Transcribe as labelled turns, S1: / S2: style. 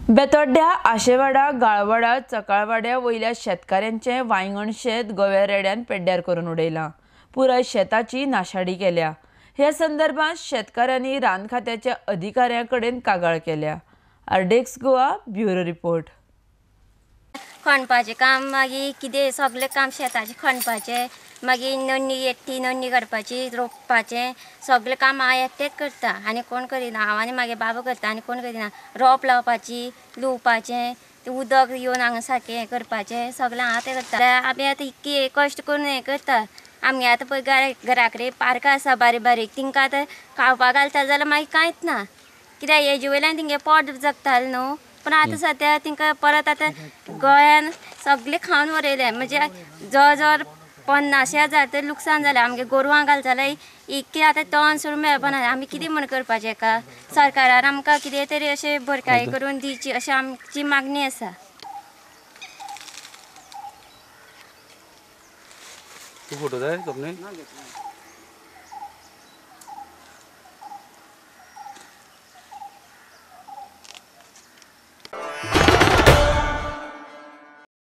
S1: बेतोड्या, आशेवाडा, गाळवाडा, चकाळवाड्या वयल्या शेतकाऱ्यांचे वांयगण शेत गोव्या रेड्यान पेड्ड्यार करून उडयलां। पुराय शेताची नाशाडी केल्या। ह्या संदर्भात शेतकाऱ्यांनी रान खात्याच्या अधिकाऱ्यांकडेन कागाळ केल्या। आरडेक्स गोवा ब्युरो रिपोर्ट।
S2: खणपाचें काम मागीर कितें सगळें काम शेताचें खणपाचें, मागीर नण्णी एकटी नण्णी काडपाची, रोंपपाचें सगळें काम हांव एकटेंच करता आनी कोण करिना। हांव आनी मागे बाबा करता आनी कोण करिना। रोंप लावपाची, लुवपाचें, तें उदक येवन हांगा सारकें हें करपाचें सगळें हांव तें करता। आमी आतां इतकी कश्ट करून हें करता। आमगे आतां पळय घरा कडेन पार्कां आसा बारीक बारीक, तिंकां आतां खावपाक घालता जाल्यार मागीर कांयच ना, कित्याक हेजे वयल्यान तेंगे पोट जगतालें न्हू। पण आतां सद्या तिंकां परत आतां गोंयान सगळें खावन उरयलें, म्हणजे जवळ जवळ 50,000 तर लुकसाण जालें। आमगे गोरवांक घालता जाल्यार इतकें आतां तण सोडून मेळपाना। आमी कितें म्हण करपाचें हेका? सरकारान आमकां कितें तरी अशें भरपाई करून दिवची अशी आमची मागणी आसा।
S3: तू फोटो जाय